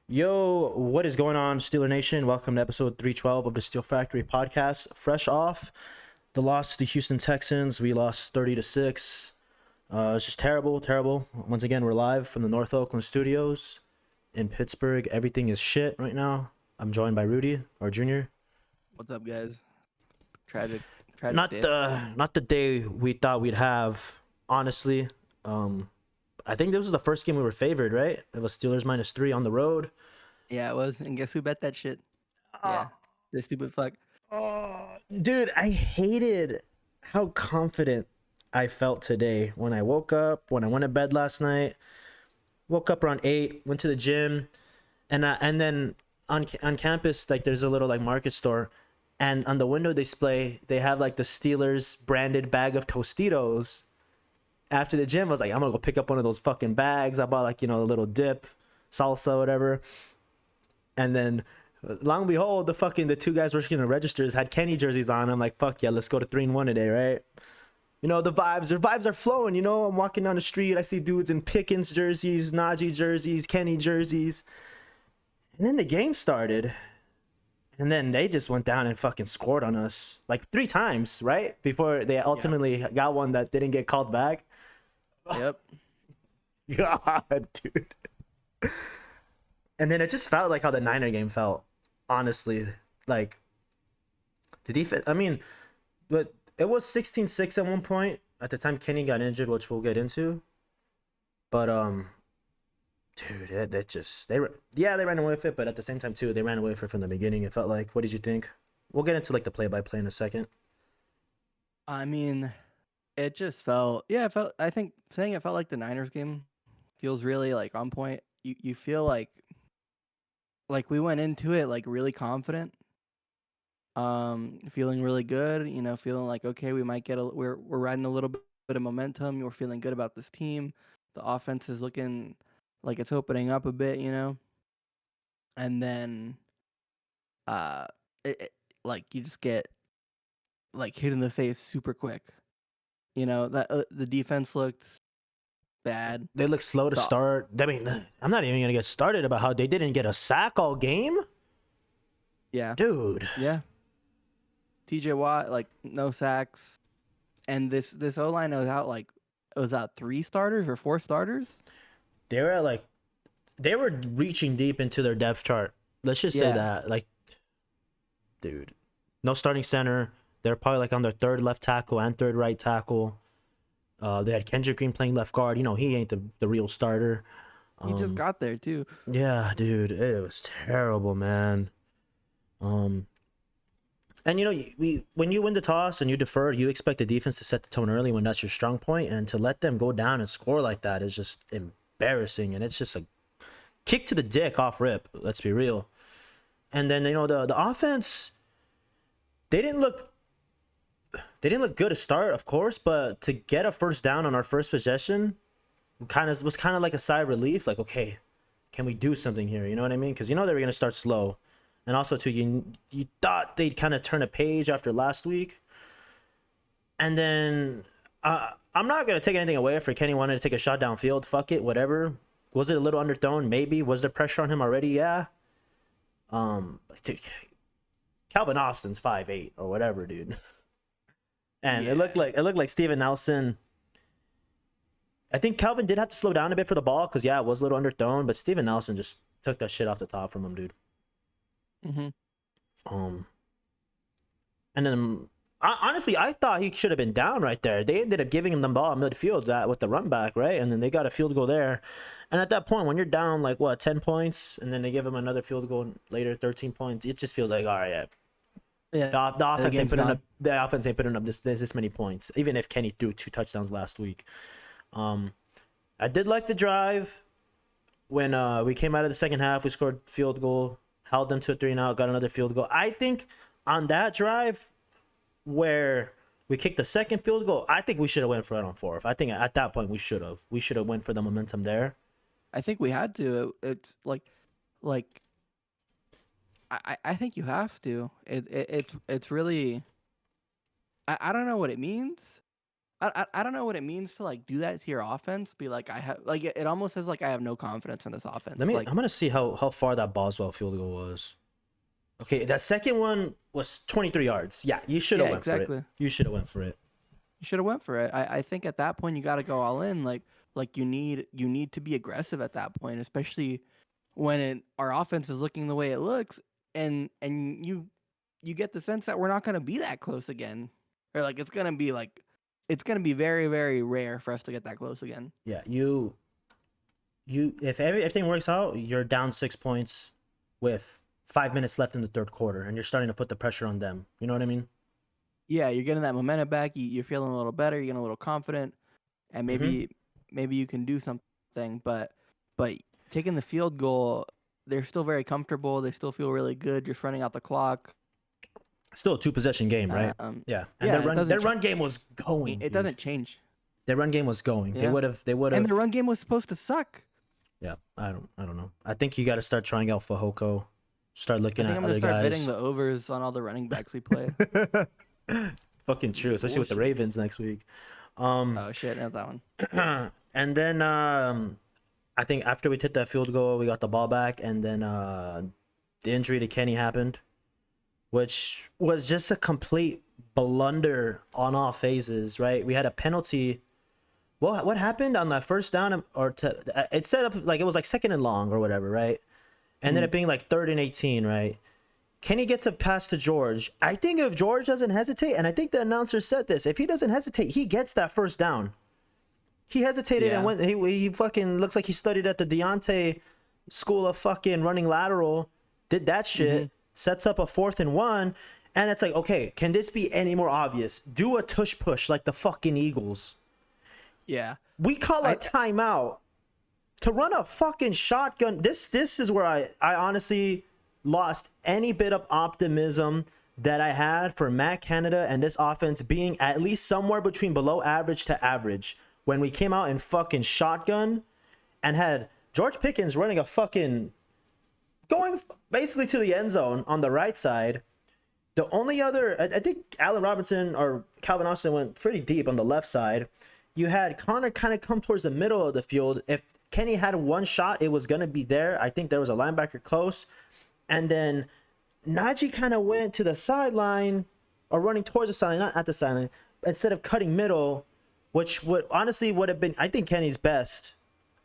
Yo, what is going on, Steeler Nation? Welcome to episode 312 of the Steel Factory podcast. Fresh off the loss to the Houston Texans, we lost 30-6. It's just terrible, terrible. Once again, we're live from the North Oakland studios in Pittsburgh. Everything is shit right now. I'm joined by Rudy, our junior. What's up, guys? Tragic Not day. the day we thought we'd have, honestly. I think this was the first game we were favored, right? It was Steelers -3 on the road. Yeah, it was. And guess who bet that shit? Yeah, this stupid fuck. Dude, I hated how confident I felt today when I woke up, when I went to bed last night. Woke up around 8, went to the gym, and then on campus, like, there's a little like market store, and on the window display they have like the Steelers branded bag of Tostitos. After the gym, I was like, I'm gonna go pick up one of those fucking bags. I bought, like, a little dip, salsa, whatever. And then, long and behold, the two guys working the registers had Kenny jerseys on. I'm like, fuck yeah, let's go to 3-1 today, right? The vibes are flowing. I'm walking down the street, I see dudes in Pickens jerseys, Najee jerseys, Kenny jerseys. And then the game started. And then they just went down and fucking scored on us like 3 times, right? Before they ultimately got one that didn't get called back. Yep. God, dude. And then it just felt like how the Niner game felt, honestly. Like, the defense, but it was 16-6 at one point. At the time Kenny got injured, which we'll get into. But, dude, they ran away with it, but at the same time, too, they ran away with it from the beginning. It felt like, what did you think? We'll get into, like, the play-by-play in a second. It just felt, I think saying it felt like the Niners game feels really, like, on point. You feel like we went into it, like, really confident. Feeling really good, feeling like, okay, we might we're riding a little bit of momentum. We're feeling good about this team. The offense is looking like it's opening up a bit, and then like, you just get, like, hit in the face super quick. That the defense looked bad. They look slow to start. I'm not even gonna get started about how they didn't get a sack all game. Yeah, dude. Yeah. TJ Watt, like, no sacks, and this O line was out 3 starters or 4 starters. They were reaching deep into their depth chart. Let's just say that, like, dude, no starting center. They're probably like on their 3rd left tackle and 3rd right tackle. They had Kendrick Green playing left guard. He ain't the real starter. He just got there too. Yeah, dude, it was terrible, man. And when you win the toss and you defer, you expect the defense to set the tone early when that's your strong point, and to let them go down and score like that is just embarrassing, and it's just a kick to the dick off rip. Let's be real. And then the offense, they didn't look good to start, of course, but to get a first down on our first possession was kind of like a sigh of relief. Like, okay, can we do something here? You know what I mean? Because they were gonna start slow. And also, too, you thought they'd kind of turn a page after last week. And then, I'm not going to take anything away for Kenny wanting to take a shot downfield. Fuck it, whatever. Was it a little underthrown? Maybe. Was there pressure on him already? Yeah. Dude, Calvin Austin's 5'8" or whatever, dude. And it looked like Steven Nelson. I think Calvin did have to slow down a bit for the ball because, it was a little underthrown. But Steven Nelson just took that shit off the top from him, dude. Mm-hmm. And then honestly, I thought he should have been down right there. They ended up giving him the ball midfield with the run back, right? And then they got a field goal there. And at that point, when you're down like 10 points, and then they give him another field goal later, 13 points, it just feels like, all right, yeah. The offense ain't putting up this many points. Even if Kenny threw 2 touchdowns last week. I did like the drive when we came out of the second half. We scored field goal. Held them to a 3-and-out, got another field goal. I think on that drive where we kicked the second field goal, I think we should have went for it on 4th. I think at that point we should have went for the momentum there. I think we had to. It's like I think you have to. It's really, I don't know what it means. I don't know what it means to like do that to your offense. Be like I have like it almost says like I have no confidence in this offense. Like I'm gonna see how far that Boswell field goal was. Okay, that second one was 23 yards. Yeah, you should have yeah, went for it. exactly. You should have went for it. You should have went for it. I think at that point you got to go all in. Like you need to be aggressive at that point, especially when our offense is looking the way it looks, and you get the sense that we're not going to be that close again, or like it's going to be very very rare for us to get that close again. Yeah, if everything works out, you're down 6 points with 5 minutes left in the third quarter, and you're starting to put the pressure on them. You know what I mean? Yeah, you're getting that momentum back. You're feeling a little better. You're getting a little confident, and maybe you can do something. But taking the field goal, they're still very comfortable. They still feel really good just running out the clock. Still a 2-possession game, right? Yeah, and yeah, their run game was going. It doesn't change. Their run game was going. Yeah. They would have. And the run game was supposed to suck. Yeah, I don't know. I think you got to start trying out Fehoko. Start looking at I'm other gonna start guys. betting the overs on all the running backs we play. Fucking true, especially with the Ravens next week. Oh shit, not that one. And then I think after we hit that field goal, we got the ball back, and then the injury to Kenny happened, which was just a complete blunder on all phases. Right, we had a penalty. Well, what happened on that first down, it set up like it was like 2nd and long or whatever, right? Ended up being like 3rd and 18, right? Kenny gets a pass to George. I think if George doesn't hesitate, and I think the announcer said this, if he doesn't hesitate, he gets that first down. He hesitated and went. He fucking looks like he studied at the Deontay School of fucking running lateral. Did that shit. Sets up a 4th and 1, and it's like, okay, can this be any more obvious? Do a tush push like the fucking Eagles. Yeah. We call a timeout to run a fucking shotgun. This is where I honestly lost any bit of optimism that I had for Matt Canada and this offense being at least somewhere between below average to average when we came out in fucking shotgun and had George Pickens running a fucking going basically to the end zone on the right side. The only other, I think Allen Robinson or Calvin Austin went pretty deep on the left side. You had Connor kind of come towards the middle of the field. If Kenny had one shot, it was going to be there. I think there was a linebacker close. And then Najee kind of went to the sideline or running towards the sideline, not at the sideline, instead of cutting middle, which would have been, I think, Kenny's best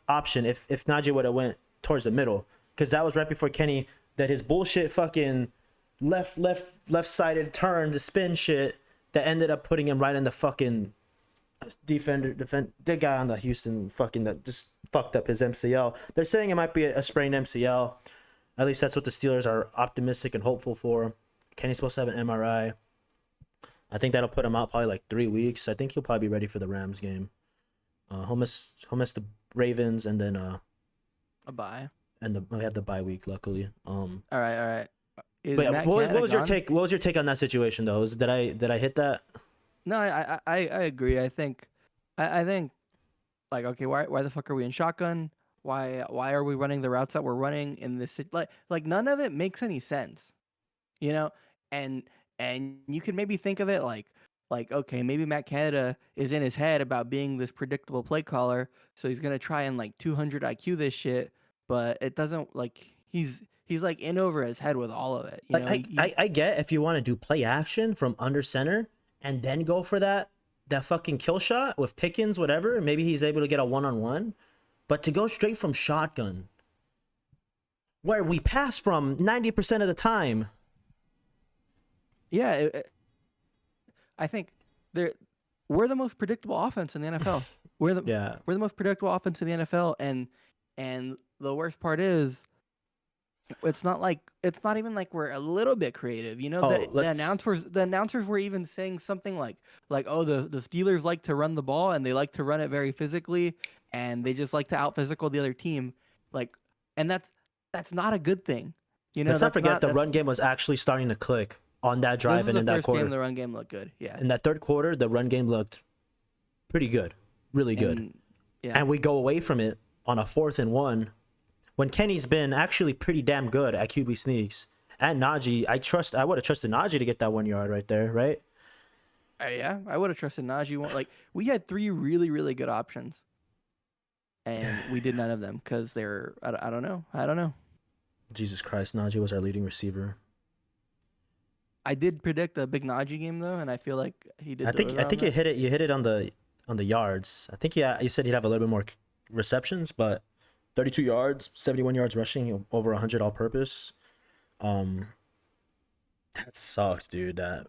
option if Najee would have went towards the middle. Because that was right before Kenny, that his bullshit fucking left-sided turn to spin shit that ended up putting him right in the fucking the guy on the Houston fucking that just fucked up his MCL. They're saying it might be a sprained MCL. At least that's what the Steelers are optimistic and hopeful for. Kenny's supposed to have an MRI. I think that'll put him out probably like 3 weeks. I think he'll probably be ready for the Rams game. He'll miss the Ravens and then a bye. And we have the bye week, luckily. All right. But yeah, what was your take? What was your take on that situation though? Did I hit that? No, I agree. I think like, okay, why the fuck are we in shotgun? Why are we running the routes that we're running in this? Like none of it makes any sense, you know. And you could maybe think of it like okay, maybe Matt Canada is in his head about being this predictable play caller, so he's gonna try and like 200 IQ this shit, but it doesn't like he's like in over his head with all of it. You know? I get if you want to do play action from under center and then go for that fucking kill shot with Pickens, whatever. Maybe he's able to get a 1-on-1. But to go straight from shotgun, where we pass from 90% of the time. Yeah, I think we're the most predictable offense in the NFL. We're the most predictable offense in the NFL, and the worst part is, it's not even like we're a little bit creative, you know. The announcers were even saying something like oh, the Steelers like to run the ball and they like to run it very physically and they just like to out physical the other team, and that's not a good thing, you know. Let's not forget the run game was actually starting to click on that drive and in that quarter. Game, the run game looked good, yeah. In that third quarter, the run game looked pretty good, really good, and we go away from it on a 4th and 1. When Kenny's been actually pretty damn good at QB sneaks, and Najee, I would have trusted Najee to get that 1 yard right there, right? Yeah, I would have trusted Najee. Like we had 3 really really good options, and we did none of them because they're I don't know. I don't know. Jesus Christ, Najee was our leading receiver. I did predict a big Najee game though, and I feel like he did I think deliver I on think you that. hit it. You hit it on the yards. I think you said he'd have a little bit more receptions, but 32 yards, 71 yards rushing, over 100 all purpose. Um, that sucked, dude. That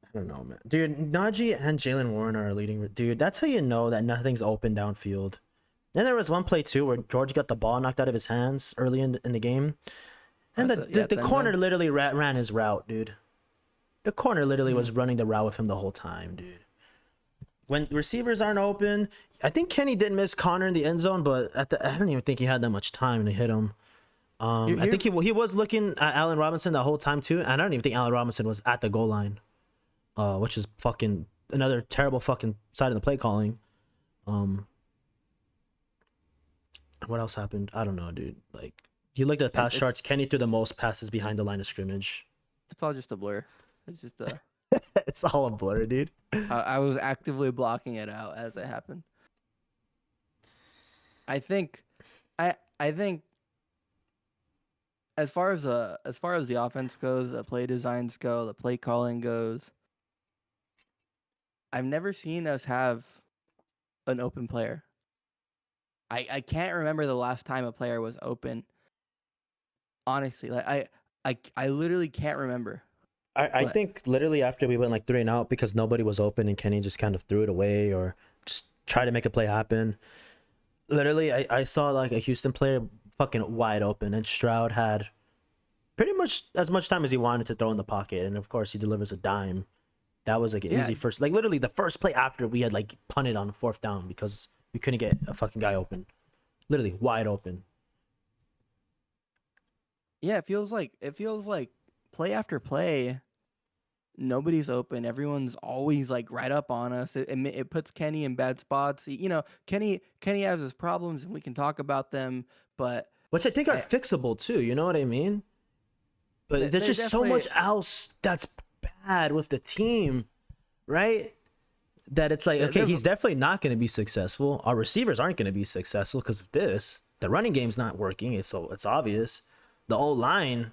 I don't know, man. Dude, Najee and Jalen Warren are leading. Dude, that's how you know that nothing's open downfield. Then there was one play too where George got the ball knocked out of his hands early in the game, and That's the end corner zone. literally ran his route, dude. The corner literally Hmm. was running the route with him the whole time, dude. When receivers aren't open, I think Kenny did miss Connor in the end zone, but I don't even think he had that much time to hit him. I Here, think he was looking at Allen Robinson the whole time too, and I don't even think Allen Robinson was at the goal line, which is fucking another terrible fucking side of the play calling. Um, what else happened? I don't know, dude. Like you looked at pass it's charts, Kenny threw the most passes behind the line of scrimmage. it's all just a blur. It's just a. It's all a blur, dude. I was actively blocking it out as it happened. I think, I think as far as the offense goes, the play designs go, the play calling goes, I've never seen us have an open player. I can't remember the last time a player was open. Honestly, like I literally can't remember. I But think literally after we went like 3-and-out because nobody was open and Kenny just kind of threw it away or just tried to make a play happen. Literally, I saw like a Houston player fucking wide open, and Stroud had pretty much as much time as he wanted to throw in the pocket, and of course he delivers a dime. That was like an yeah, easy first, like literally the first play after we had like punted on 4th down because we couldn't get a fucking guy open, literally wide open. yeah, it feels like play after play, nobody's open. Everyone's always like right up on us. It puts Kenny in bad spots. You know, Kenny has his problems, and we can talk about them. But Which I think are I, fixable too. You know what I mean? But there's they just so definitely much else that's bad with the team, right? That it's like, okay, there's he's definitely not going to be successful. Our receivers aren't going to be successful because of this. The running game's not working. It's obvious. The O line,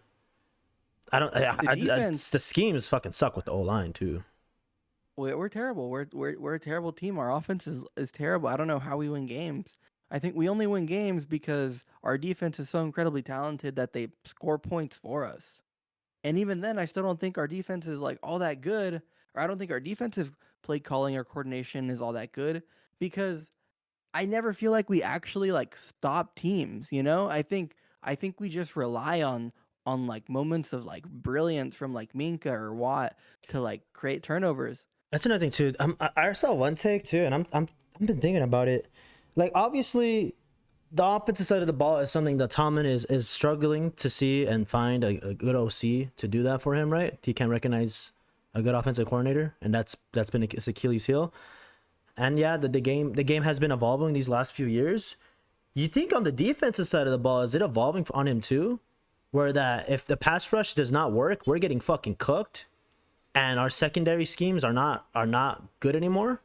I don't. the defense. The schemes fucking suck with the O line too. We're terrible. We're a terrible team. Our offense is terrible. I don't know how we win games. I think we only win games because our defense is so incredibly talented that they score points for us. And even then, I still don't think our defense is like all that good, or I don't think our defensive play calling or coordination is all that good because I never feel like we actually like stop teams, you know? I think we just rely on like moments of like brilliance from like Minka or Watt to like create turnovers. That's another thing too. I saw one take too, and I've been thinking about it. Like obviously, the offensive side of the ball is something that Tomlin is struggling to see and find a good OC to do that for him. Right? He can't recognize a good offensive coordinator, and that's been his Achilles heel. And yeah, the game has been evolving these last few years. You think on the defensive side of the ball, is it evolving on him too? Where that if the pass rush does not work, we're getting fucking cooked, and our secondary schemes are not good anymore.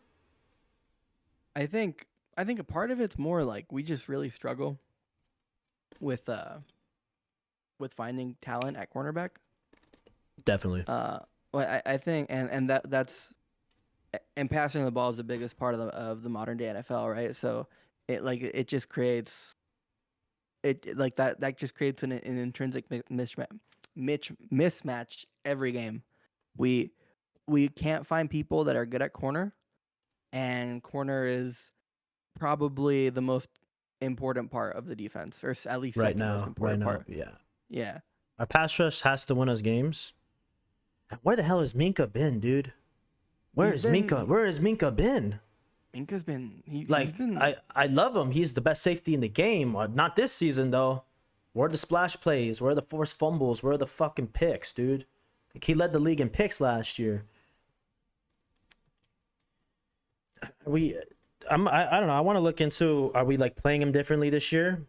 I think I think a part of it's more like we just really struggle with finding talent at cornerback. Definitely. Well, I think and that's and passing the ball is the biggest part of the modern day NFL, right? So it just creates like that just creates an intrinsic mismatch every game. We we can't find people that are good at corner, and corner is probably the most important part of the defense, or at least second most Right important now, part. yeah. Yeah, Our pass rush has to win us games. Where the hell has Minka been, dude? Where he's is Minka? been Where has Minka been? Minka's been he's Like, been I love him. He's the best safety in the game. Not this season though. Where are the splash plays? Where are the forced fumbles? Where are the fucking picks, dude? Like, he led the league in picks last year. We, I don't know. I want to look into. Are we like playing him differently this year?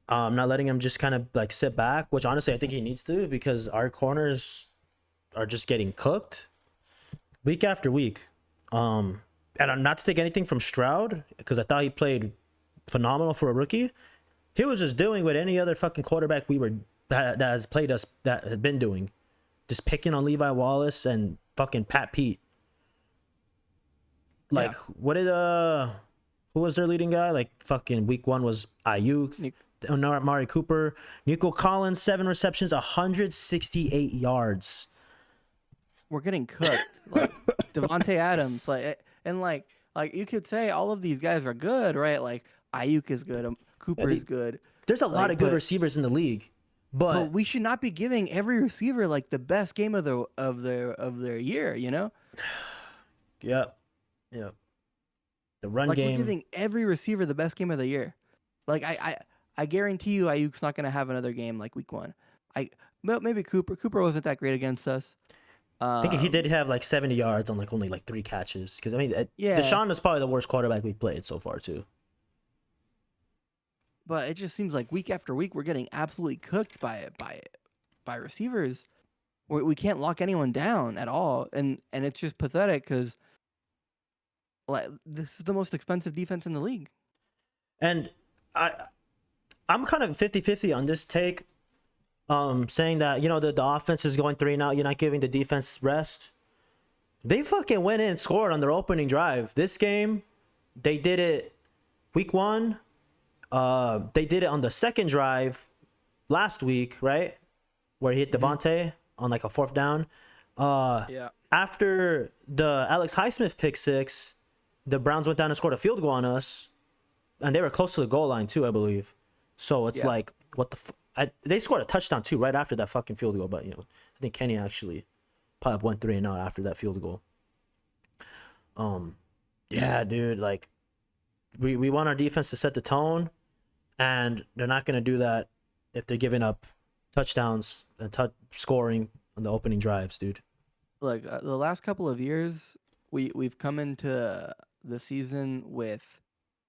Not letting him just kind of like sit back, which honestly I think he needs to because our corners are just getting cooked. week after week. And I'm not to take anything from Stroud because I thought he played phenomenal for a rookie. He was just doing what any other fucking quarterback that has played us that had been doing, just picking on Levi Wallace and fucking Pat Pete. Like, Yeah. what did who was their leading guy? Like, fucking week 1 was Ayuk, Amari Cooper, Nico Collins, 7 receptions, 168 yards. We're getting cooked. Like Devontae Adams, like you could say all of these guys are good, right? Like Ayuk is good, Cooper is good. There's a lot Like, of good receivers in the league, But but we should not be giving every receiver like the best game of their year, you know? yeah. The run Like we're game. giving every receiver the best game of the year. Like I guarantee you Ayuk's not gonna have another game like week 1. Well, maybe Cooper. Cooper wasn't that great against us. I think he did have like 70 yards on like only like 3 catches. Because I mean, Yeah. Deshaun is probably the worst quarterback we've played so far too. But it just seems like week after week we're getting absolutely cooked by receivers. We can't lock anyone down at all, and it's just pathetic because like this is the most expensive defense in the league. And I'm kind of 50-50 on this take. Saying that, you know, the offense is going 3-0, you're not giving the defense rest. They fucking went in and scored on their opening drive. This game, they did it week 1. They did it on the second drive last week, right? Where he hit Devontae on like a 4th down. Yeah. After the Alex Highsmith pick 6, the Browns went down and scored a field goal on us. And they were close to the goal line too, I believe. So it's like, what the they scored a touchdown too right after that fucking field goal, but you know, I think Kenny actually probably went 3-0 after that field goal. Yeah, dude, like we want our defense to set the tone, and they're not gonna do that if they're giving up touchdowns and scoring on the opening drives, dude. Look, the last couple of years, we've come into the season with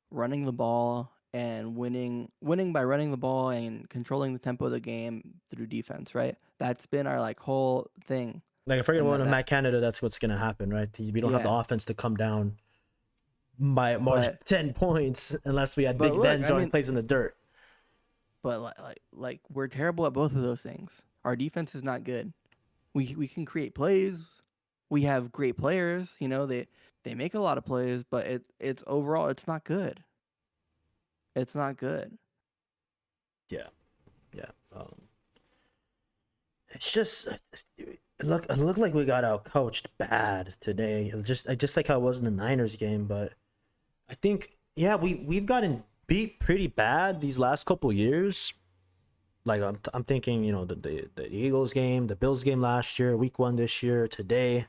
running the ball and winning by running the ball and controlling the tempo of the game through defense, right? That's been our like whole thing. Like if we're gonna And win with that- Matt Canada, that's what's gonna happen, right? We don't have the Yeah. offense to come down by more than 10 points unless we had But Big look, Ben I throwing mean- plays in the dirt. But like we're terrible at both of those things. Our defense is not good. We can create plays. We have great players, you know, they make a lot of plays, but it's overall it's not good. It's not good. Yeah. It's just it looked like we got out coached bad today. Just like how it was in the Niners game, but I think we've gotten beat pretty bad these last couple years. Like I'm thinking, you know, the Eagles game, the Bills game last year, week 1 this year, today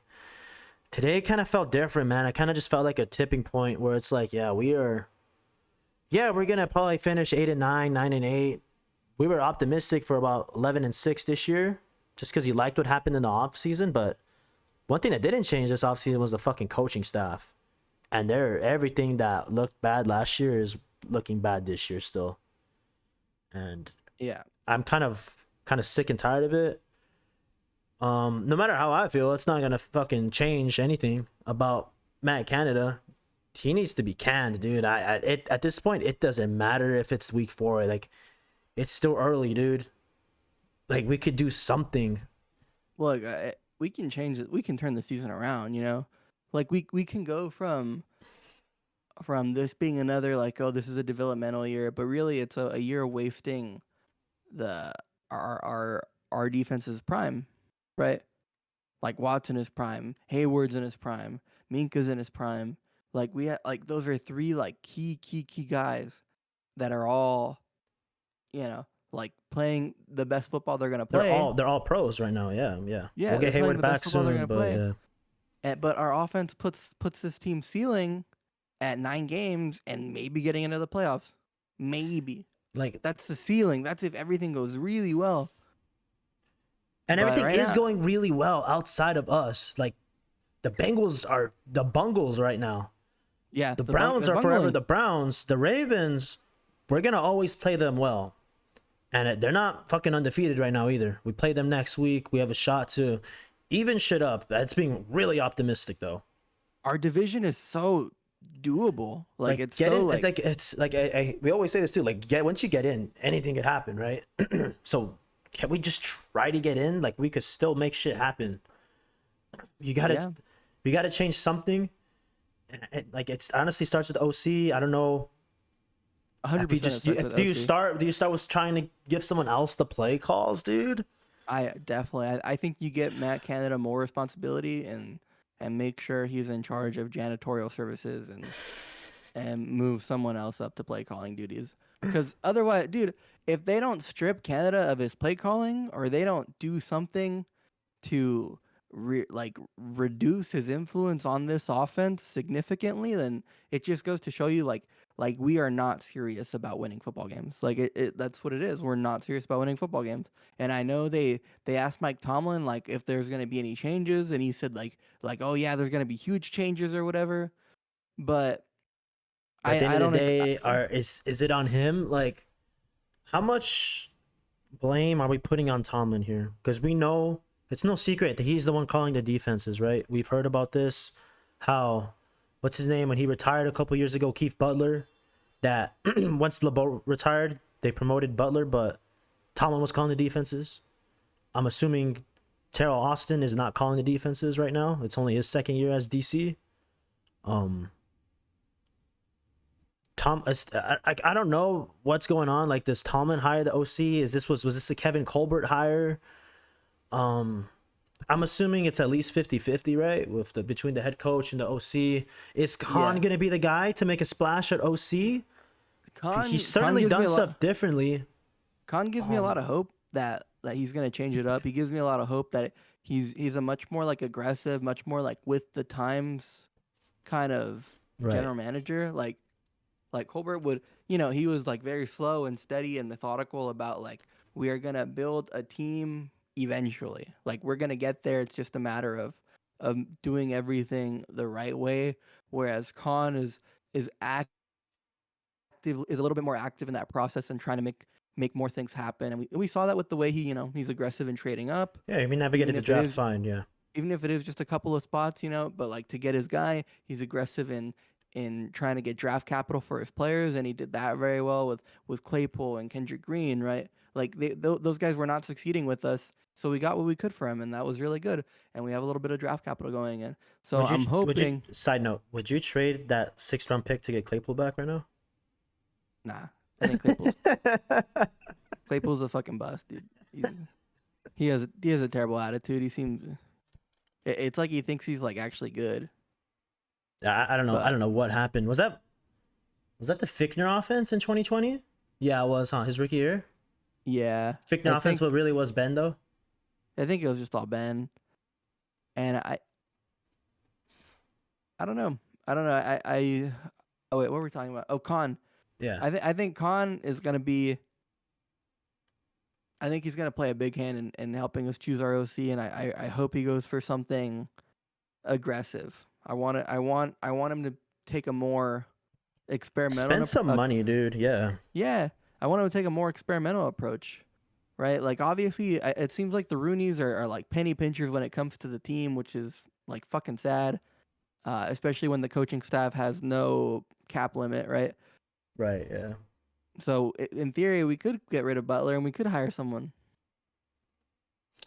kind of felt different, man. I kind of just felt like a tipping point where it's like, we're gonna probably finish 8-9, 9-8. We were optimistic for about 11-6 this year, just because you liked what happened in the offseason. But one thing that didn't change this offseason was the fucking coaching staff, and everything that looked bad last year is looking bad this year still. And Yeah. I'm kind of sick and tired of it. No matter how I feel, it's not gonna fucking change anything about Matt Canada. He needs to be canned, dude. At this point, it doesn't matter if it's week 4. Like, it's still early, dude. Like, we could do something. Look, we can change it. We can turn the season around, you know? Like we can go from this being another like, oh, this is a developmental year, but really it's a year wasting our defense's prime, right? Like Watson is prime, Hayward's in his prime, Minka's in his prime. Like those are 3 like key guys that are all, you know, like playing the best football they're gonna play. They're all pros right now. Yeah. Yeah, We'll they're get playing Hayward the back best football they're soon, gonna but play. yeah. But our offense puts this team ceiling at 9 games and maybe getting into the playoffs. Maybe. Like, That's the ceiling. That's if everything goes really well. and But everything right is now- going really well outside of us. Like, the Bengals are the Bungles right now. Yeah. The Browns are forever bungling. the Browns. The Ravens, we're gonna always play them well, and they're not fucking undefeated right now either. We play them next week. We have a shot to even shit up. That's being really optimistic though. Our division is so doable. Like Like it's get so in, like like it's like we always say this too. Like get once you get in, anything could happen, right? So can we just try to get in? Like we could still make shit happen. You gotta, yeah, you gotta change something. And like it's honestly starts with OC. I don't know if you 100% it just starts with OC. do you start with trying to give someone else the play calls, dude? I definitely I think you get Matt Canada more responsibility and make sure he's in charge of janitorial services and move someone else up to play calling duties. Because otherwise, dude, if they don't strip Canada of his play calling or they don't do something to reduce his influence on this offense significantly, then it just goes to show you like we are not serious about winning football games. Like that's what it is. We're not serious about winning football games. And I know they asked Mike Tomlin like if there's gonna be any changes, and he said like oh yeah, there's gonna be huge changes or whatever. But But at the end I of the don't day, is it on him? Like how much blame are we putting on Tomlin here? Because we know it's no secret that he's the one calling the defenses, right? We've heard about this. How, what's his name? When he retired a couple years ago, Keith Butler. That once LeBeau retired, they promoted Butler, but Tomlin was calling the defenses. I'm assuming Terrell Austin is not calling the defenses right now. It's only his second year as DC. Um, I don't know what's going on. Like, does Tomlin hire the OC? Was this a Kevin Colbert hire? Um, I'm assuming it's at least 50-50, right? With the between the head coach and the OC. Is Khan yeah. gonna be the guy to make a splash at OC? He's Khan certainly gives me done a lot. stuff differently. Khan gives me a lot of hope that he's gonna change it up. He gives me a lot of hope that he's a much more like aggressive, much more like with the times kind of Right. general manager. Like Colbert would, he was like very slow and steady and methodical about like we are gonna build a team eventually. Like we're gonna get there. It's just a matter of doing everything the right way. Whereas Khan is active is a little bit more active in that process and trying to make more things happen. And we saw that with the way he's aggressive in trading up, Yeah, we even navigated the if it draft is fine. Yeah. even if it is just a couple of spots, but like to get his guy, he's aggressive in trying to get draft capital for his players, and he did that very well with Claypool and Kendrick Green, right? Like those guys were not succeeding with us, so we got what we could for him, and that was really good. And we have a little bit of draft capital going in, so I'm Would you hoping. side note, would you trade that 6th round pick to get Claypool back right now? Nah, I think Claypool's a fucking bust, dude. He's he has a terrible attitude. He seems it's like he thinks he's like actually good, I don't know. I but don't know what happened. Was that the Fickner offense in 2020? Yeah, it was, huh? His rookie year. yeah, I Fickner offense, think what really was Ben though? I think it was just all Ben, and I don't know. I don't know. Oh wait, what were we talking about? Oh, Khan. Yeah. I think Khan is gonna be. I think he's gonna play a big hand in helping us choose our OC, and I hope he goes for something aggressive. I want him to take a more experimental. Spend some money, dude. Yeah. Yeah, I want him to take a more experimental approach, right? Like obviously, it seems like the Rooneys are like penny pinchers when it comes to the team, which is like fucking sad, especially when the coaching staff has no cap limit, right? Right. Yeah. So in theory, we could get rid of Butler and we could hire someone.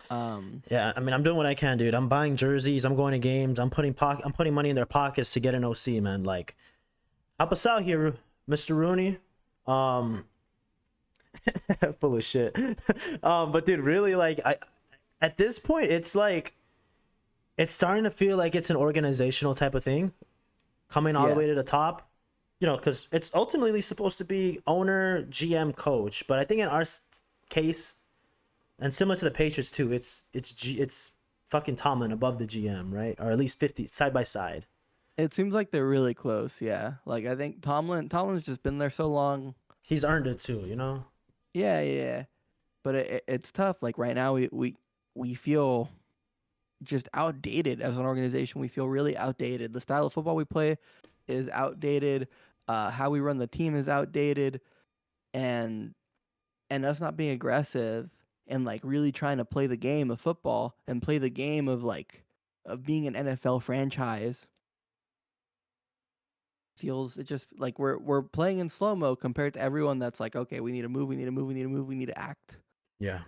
Yeah. I mean, I'm doing what I can, dude. I'm buying jerseys. I'm going to games. I'm putting money in their pockets to get an OC, man. Like, help us out here, Mr. Rooney. Um, full of shit. But dude, really, like, at this point, it's like it's starting to feel like it's an organizational type of thing, coming all the Yeah, way to the top. Because it's ultimately supposed to be owner, GM, coach. But I think in our case, and similar to the Patriots too, it's fucking Tomlin above the GM, right? Or at least 50 side by side. it seems like they're really close. Yeah, like I think Tomlin's just been there so long. He's earned it too. Yeah, yeah, yeah. But it's tough. Like right now, we feel just outdated as an organization. We feel really outdated. The style of football we play is outdated. How we run the team is outdated, and us not being aggressive. and like really trying to play the game of football and play the game of being an NFL franchise. Feels it just like we're playing in slow mo compared to everyone that's like, okay, we need to move, we need to move, we need to move, we need to act. Yeah.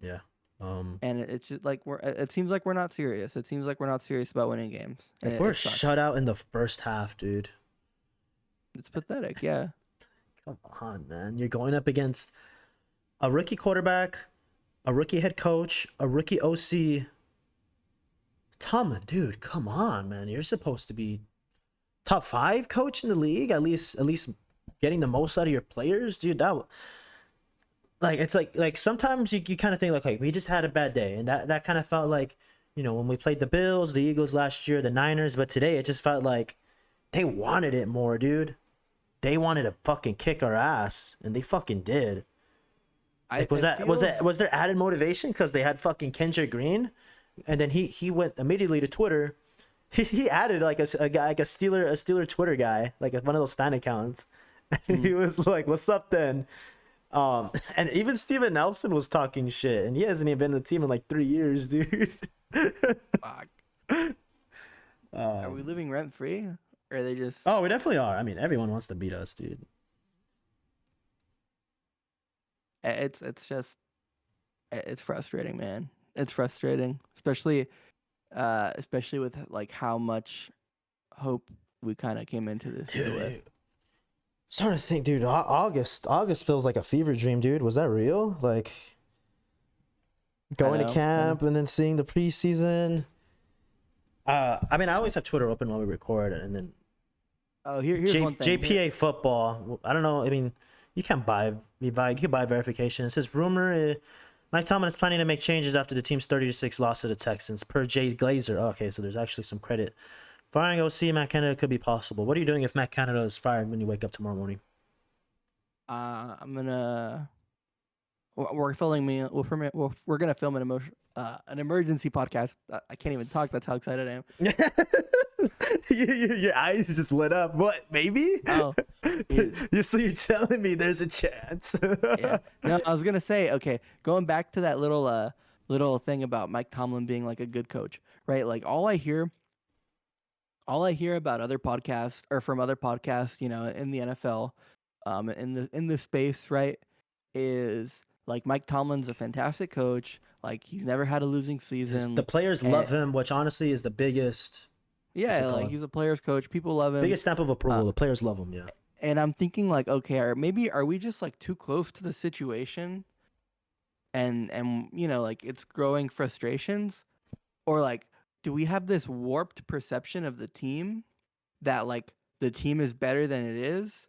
Yeah. And it's just like it seems like we're not serious. It seems like we're not serious about winning games. And Like we're it sucks. shut out in the first half, dude. It's pathetic. Yeah. Come on, man. You're going up against a rookie quarterback, a rookie head coach, a rookie OC. Tomlin, dude, come on, man. You're supposed to be top 5 coach in the league, at least getting the most out of your players, dude. Like it's like sometimes you kind of think like, hey, we just had a bad day, and that kind of felt like, when we played the Bills, the Eagles last year, the Niners, but today it just felt like they wanted it more, dude. They wanted to fucking kick our ass, and they fucking did. Like, was there added motivation because they had fucking Kendrick Green, and then he went immediately to Twitter. He added like a guy, like a Steeler Twitter guy, like one of those fan accounts. And he was like, "What's up then?" And even Steven Nelson was talking shit, and he hasn't even been in the team in like 3 years, dude. Fuck. Are we living rent free? Or are they just? Oh, we definitely are. I mean, everyone wants to beat us, dude. It's just, it's frustrating, man. It's frustrating, especially with like how much hope we kind of came into this year with. Starting to think, dude. August feels like a fever dream, dude. Was that real? Like going to camp and then seeing the preseason. I mean, I always have Twitter open while we record, and then here's one thing. JPA football. I don't know. I mean, you can buy verification. It says rumor. Mike Tomlin is planning to make changes after the team's 30-6 loss to the Texans, per Jay Glazer. Okay, so there's actually some credit. Firing OC Matt Canada could be possible. What are you doing if Matt Canada is fired when you wake up tomorrow morning? I'm gonna. We're filming me. We're gonna film an emergency podcast. I can't even talk. That's how excited I am. Your eyes just lit up. What? Maybe? Oh, So you're telling me there's a chance? Yeah. No, I was gonna say. Okay, going back to that little thing about Mike Tomlin being like a good coach, right? Like all I hear about other podcasts or from other podcasts, in the NFL, in the space, right, is like Mike Tomlin's a fantastic coach. Like he's never had a losing season. The players love him, which honestly is the biggest. Yeah, like he's a player's coach. People love him. Biggest stamp of approval. The players love him. Yeah. And I'm thinking like, okay, are we just like too close to the situation, and like it's growing frustrations, or like do we have this warped perception of the team that like the team is better than it is,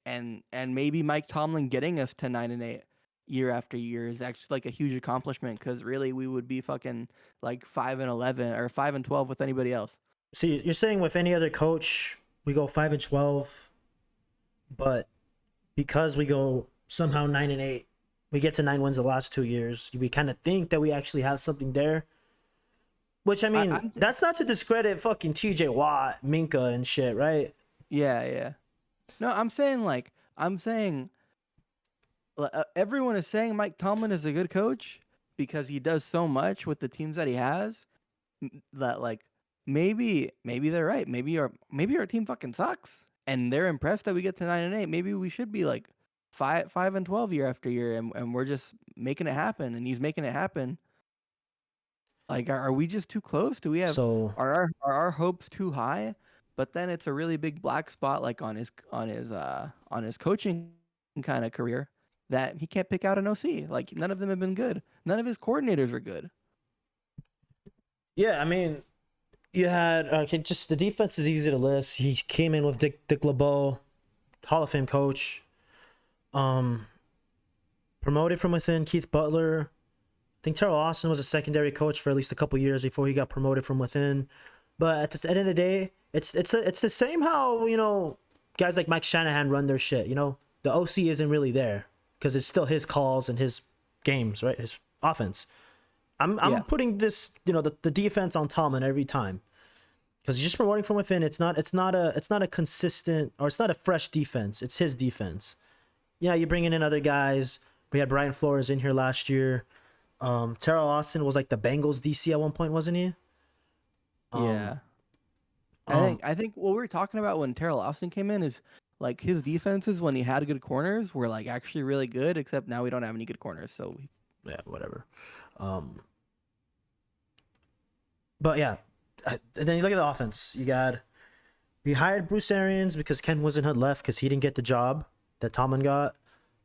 and maybe Mike Tomlin getting us to 9-8 year after year is actually like a huge accomplishment, because really we would be fucking like 5-11 or 5-12 with anybody else. See, you're saying with any other coach we go 5-12, but because we go somehow 9-8, we get to 9 wins the last 2 years. We kind of think that we actually have something there. Which, I mean, that's not to discredit fucking TJ Watt, Minka, and shit, right? Yeah. No, I'm saying everyone is saying Mike Tomlin is a good coach because he does so much with the teams that he has, that like maybe they're right. Maybe our team fucking sucks, and they're impressed that we get to 9-8. Maybe we should be like 5-12 year after year, and we're just making it happen, and he's making it happen. Like, are we just too close? Do we have are our hopes too high? But then it's a really big black spot, like on his coaching kind of career, that he can't pick out an OC. Like none of them have been good. None of his coordinators are good. Yeah, I mean, you had just the defense is easy to list. He came in with Dick LeBeau, Hall of Fame coach. Promoted from within, Keith Butler. I think Terrell Austin was a secondary coach for at least a couple years before he got promoted from within. But at the end of the day, it's the same how, guys like Mike Shanahan run their shit. The OC isn't really there because it's still his calls and his games, right? His offense. I'm putting this, the defense on Tomlin every time, because he's just promoting from within. It's not a consistent, or it's not a fresh defense. It's his defense. Yeah, you're bringing in other guys, We had Brian Flores in here last year. Terrell Austin was like the Bengals DC at one point, wasn't he? Yeah. Um, I think what we were talking about when Terrell Austin came in is like his defenses when he had good corners were like actually really good, except now we don't have any good corners. So yeah, whatever. Um, but yeah, and then you look at the offense. We hired Bruce Arians because Ken had left because he didn't get the job that Tomlin got.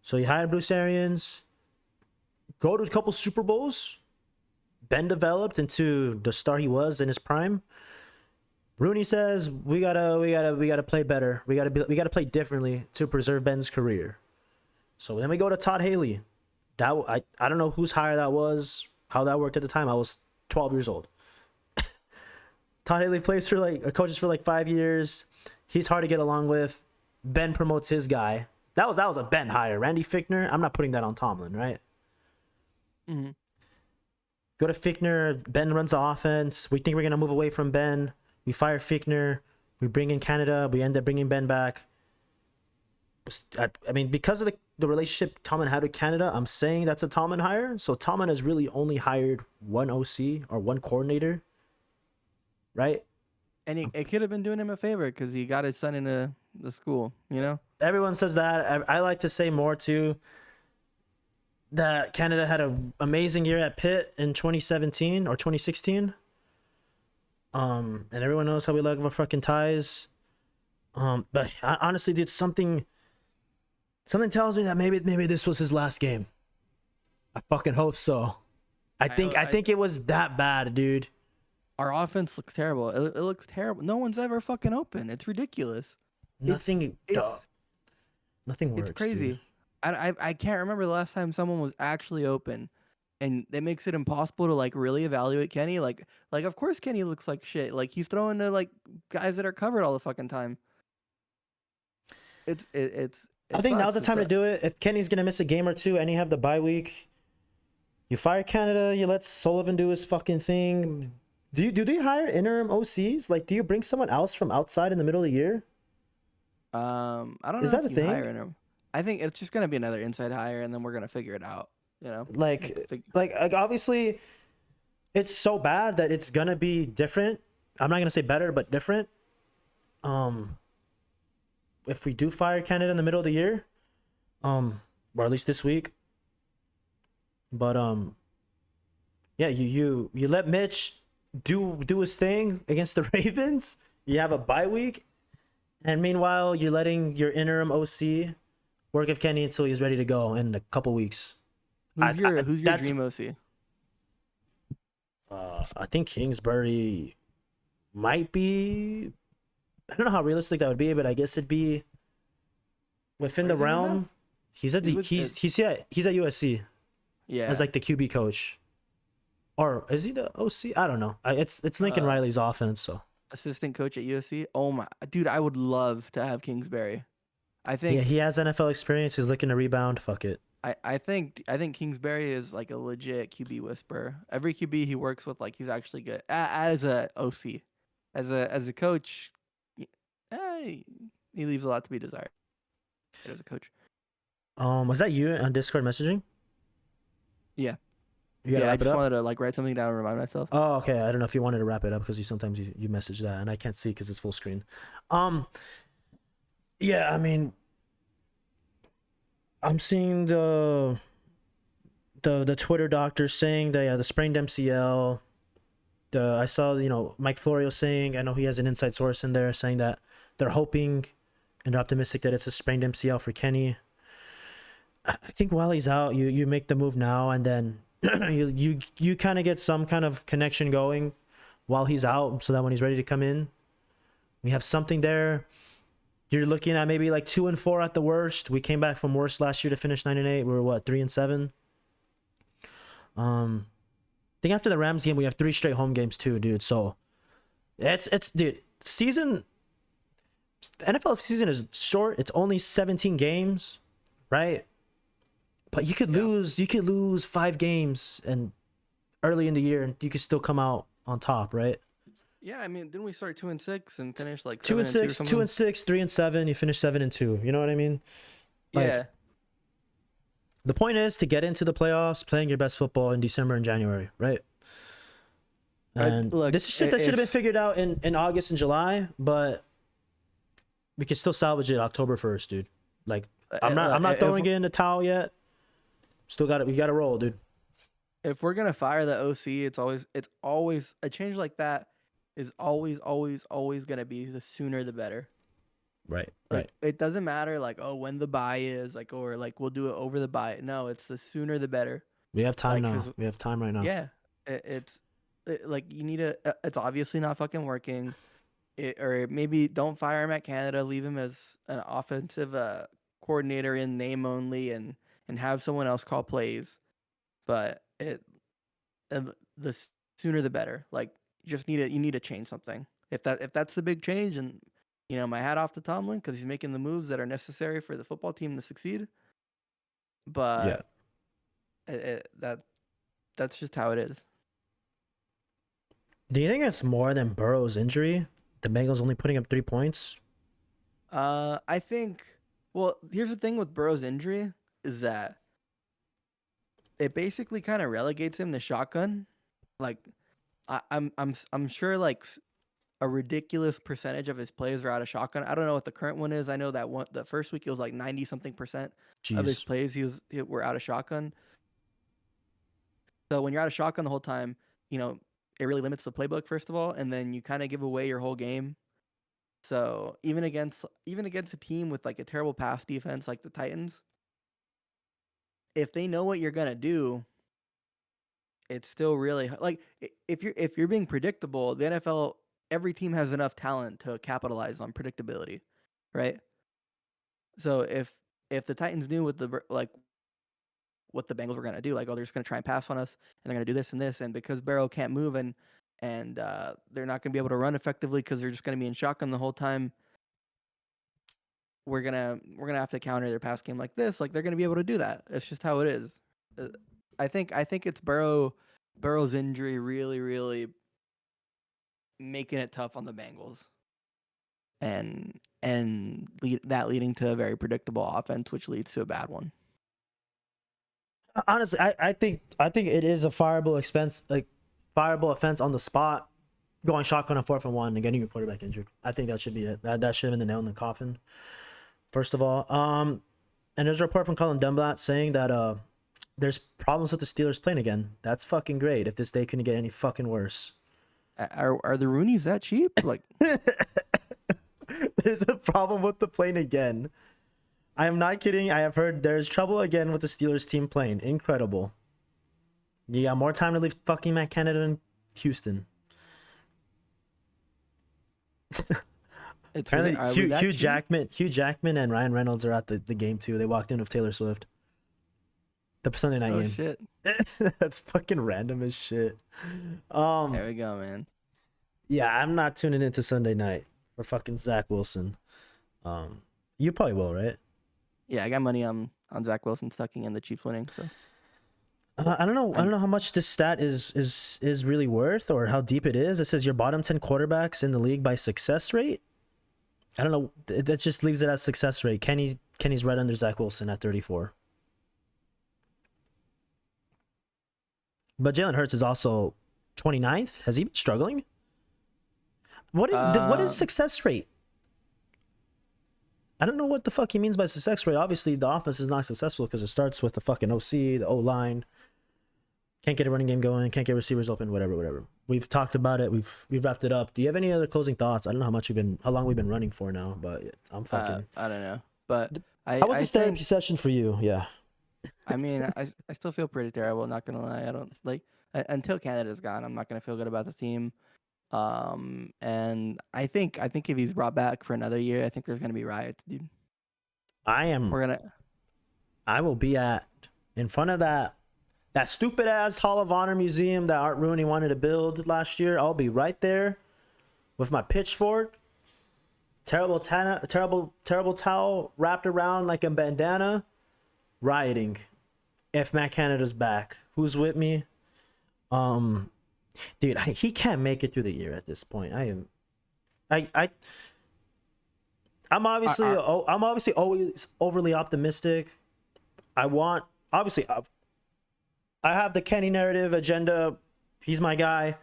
So you hired Bruce Arians, go to a couple Super Bowls. Ben developed into the star he was in his prime. Rooney says we gotta play better. We gotta play differently to preserve Ben's career. So then we go to Todd Haley. I don't know whose hire that was, how that worked at the time. I was 12 years old. Todd Haley coaches for like 5 years. He's hard to get along with. Ben promotes his guy. That was a Ben hire. Randy Fichtner. I'm not putting that on Tomlin, right? Mhm. Go to Fichtner. Ben runs the offense. We think we're gonna move away from Ben. We fire Fichtner. We bring in Canada. We end up bringing Ben back. I mean, because of the relationship Tomlin had with Canada, I'm saying that's a Tomlin hire. So Tomlin has really only hired one OC or one coordinator, right? and it could have been doing him a favor because he got his son into the school. You know. Everyone says that. I like to say more too. That Canada had an amazing year at Pitt in 2017 or 2016. And everyone knows how we love our fucking ties. But honestly, dude, something tells me that maybe this was his last game. I fucking hope so. I think it was that bad, dude. Our offense looks terrible. It looks terrible. No one's ever fucking open. It's ridiculous. Nothing works. It's crazy. Dude. I can't remember the last time someone was actually open, and that makes it impossible to like really evaluate Kenny. Like of course Kenny looks like shit. Like he's throwing to like guys that are covered all the fucking time. I think now's the time to do it. If Kenny's gonna miss a game or two and you have the bye week, you fire Canada. You let Sullivan do his fucking thing. Do they hire interim OCs? Like, do you bring someone else from outside in the middle of the year? I don't know. Is that a if you thing? hire him. I think it's just gonna be another inside hire, and then we're gonna figure it out. You know, Like obviously, it's so bad that it's gonna be different. I'm not gonna say better, but different. If we do fire Canada in the middle of the year, or at least this week. But yeah, you let Mitch do his thing against the Ravens. You have a bye week, and meanwhile you're letting your interim OC work with Kenny until he's ready to go in a couple weeks. who's your dream OC? I think Kingsbury might be. I don't know how realistic that would be, but I guess it'd be within the realm. He's at USC. Yeah, As like the QB coach, or is he the OC? I don't know. It's Lincoln Riley's offense, so assistant coach at USC. Oh my dude, I would love to have Kingsbury. I think yeah, he has NFL experience. He's looking to rebound. Fuck it. I think Kingsbury is like a legit QB whisperer. Every QB he works with, like he's actually good as a OC, as a coach. He leaves a lot to be desired as a coach. Was that you on Discord messaging? Yeah. You gotta I wrap it just up? wanted to like write something down and remind myself. Oh, okay. I don't know if you wanted to wrap it up because sometimes you message that and I can't see because it's full screen. Yeah, I mean, I'm seeing the Twitter doctors saying that the sprained MCL. I saw Mike Florio saying, I know he has an inside source in there saying that they're hoping and they're optimistic that it's a sprained MCL for Kenny. I think while he's out, you make the move now and then you kind of get some kind of connection going while he's out so that when he's ready to come in, we have something there. You're looking at maybe like 2-4 at the worst. We came back from worst last year to finish 9-8. We were what, 3-7? I think after the Rams game we have 3 straight home games too, dude. So it's dude, NFL season is short. It's only 17 games, right? But you could lose 5 games and early in the year and you could still come out on top, right? Yeah, I mean, didn't we start 2-6 and finish like 2-6, 2-6, 3-7? You finish 7-2. You know what I mean? Like, yeah. The point is to get into the playoffs, playing your best football in December and January, right? And Look, this is shit that should have been if figured out in August and July, but we can still salvage it October 1st, dude. Like I'm not throwing it in the towel yet. We gotta roll, dude. if we're gonna fire the OC, it's always a change like that is always gonna be the sooner the better. Right, Like right. it doesn't matter like oh when the buy is like or like we'll do it over the buy. No, it's the sooner the better. We have time Like now. because We have time right now. yeah, like you need to. It's obviously not fucking working. Or maybe don't fire him at Canada. Leave him as an offensive coordinator in name only, and have someone else call plays. But the sooner the better. Like you need to change something. If that's the big change, and my hat off to Tomlin because he's making the moves that are necessary for the football team to succeed. Yeah. But that's just how it is. Do you think it's more than Burrow's injury? The Bengals only putting up 3 points? I think. Well, here's the thing with Burrow's injury is that it basically kind of relegates him to shotgun. Like I'm sure like a ridiculous percentage of his plays are out of shotgun. I don't know what the current one is. I know that the first week it was like 90 something percent of his Jeez. plays were out of shotgun. So when you're out of shotgun the whole time, it really limits the playbook first of all, and then you kind of give away your whole game. So even against a team with like a terrible pass defense like the Titans, if they know what you're gonna do, it's still really like if you're being predictable, the NFL every team has enough talent to capitalize on predictability, right? So if the Titans knew what the Bengals were gonna do, like oh they're just gonna try and pass on us and they're gonna do this and this, and because Barrow can't move and they're not gonna be able to run effectively because they're just gonna be in shotgun the whole time, we're gonna have to counter their pass game like this. Like they're gonna be able to do that. It's just how it is. Uh, I think it's Burrow's injury really making it tough on the Bengals, that leading to a very predictable offense, which leads to a bad one. Honestly, I think it is a fireable offense on the spot, going shotgun on 4th and 1 and getting your quarterback injured. I think that should be it. That should have been the nail in the coffin. First of all, and there's a report from Colin Dunlap saying that there's problems with the Steelers playing again. That's fucking great. If this day couldn't get any fucking worse. Are the Roonies that cheap? Like There's a problem with the plane again. I am not kidding. I have heard there's trouble again with the Steelers team playing. Incredible. You got more time to leave fucking Matt Canada in Houston. it's Apparently, are we that Hugh cheap? Jackman and Ryan Reynolds are at the game too. They walked in with Taylor Swift. The Sunday night Oh game. shit! That's fucking random as shit. There we go, man. Yeah, I'm not tuning into Sunday night for fucking Zach Wilson. You probably will, right? Yeah, I got money on Zach Wilson sucking in the Chiefs winning. So I don't know. I I'm don't know how much this stat is really worth or how deep it is. It says your bottom 10 quarterbacks in the league by success rate. I don't know. That just leaves it as success rate. Kenny's right under Zach Wilson at 34. But Jalen Hurts is also 29th. Has he been struggling? What is uh success rate? I don't know what the fuck he means by success rate. Obviously, the offense is not successful because it starts with the fucking OC, the O line. Can't get a running game going. Can't get receivers open. Whatever. We've talked about it. We've wrapped it up. Do you have any other closing thoughts? I don't know how long we've been running for now, but I'm fucking. I don't know, but I How was I this therapy think session for you? Yeah. I mean I still feel pretty terrible. Not gonna lie, I don't like until Canada's gone. I'm not gonna feel good about the team. And I think if he's brought back for another year, I think there's gonna be riots, dude. I am. We're gonna I will be in front of that stupid ass Hall of Honor museum that Art Rooney wanted to build last year. I'll be right there with my pitchfork, terrible towel wrapped around like a bandana, rioting. If Matt Canada's back, who's with me? Dude, he can't make it through the year at this point. I'm I, obviously I, I'm obviously always overly optimistic. I want obviously I have the Kenny narrative agenda. He's my guy.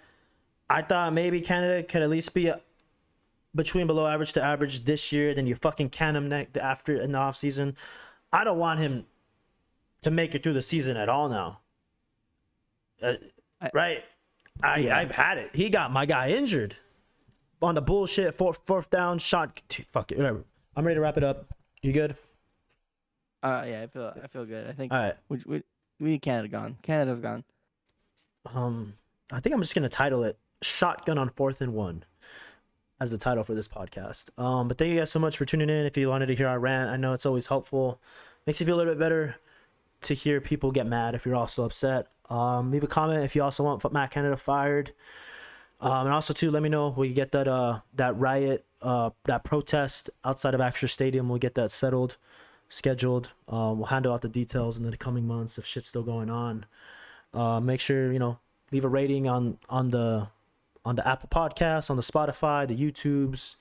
I thought maybe Canada could at least be between below average to average this year. Then you fucking can him after in the offseason. I don't want him to make it through the season at all now. Right? I've had it. He got my guy injured on the bullshit fourth down shot. Fuck it, whatever. I'm ready to wrap it up. You good? Yeah, I feel good. I think All right. we need Canada gone. Canada's gone. I think I'm just gonna title it "Shotgun on 4th and 1" as the title for this podcast. But thank you guys so much for tuning in. If you wanted to hear our rant, I know it's always helpful. Makes you feel a little bit better to hear people get mad if you're also upset. Leave a comment if you also want Matt Canada fired. And also too, let me know we get that riot, that protest outside of Acrisure Stadium. We'll get that scheduled. We'll handle out the details in the coming months if shit's still going on. Make sure leave a rating on the Apple Podcasts, on the Spotify, the YouTubes.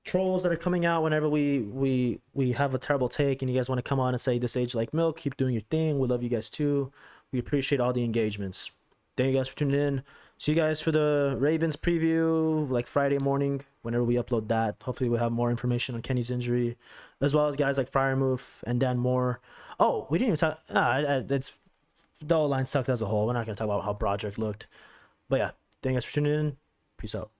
Trolls that are coming out whenever we have a terrible take and you guys want to come on and say this age like milk, keep doing your thing. We love you guys too. We appreciate all the engagements. Thank you guys for tuning in. See you guys for the Ravens preview like Friday morning whenever we upload that. Hopefully we'll have more information on Kenny's injury as well as guys like Firemove and Dan Moore. Oh, we didn't even talk. It's the O-line sucked as a whole. We're not going to talk about how Broderick looked. But yeah, thank you guys for tuning in. Peace out.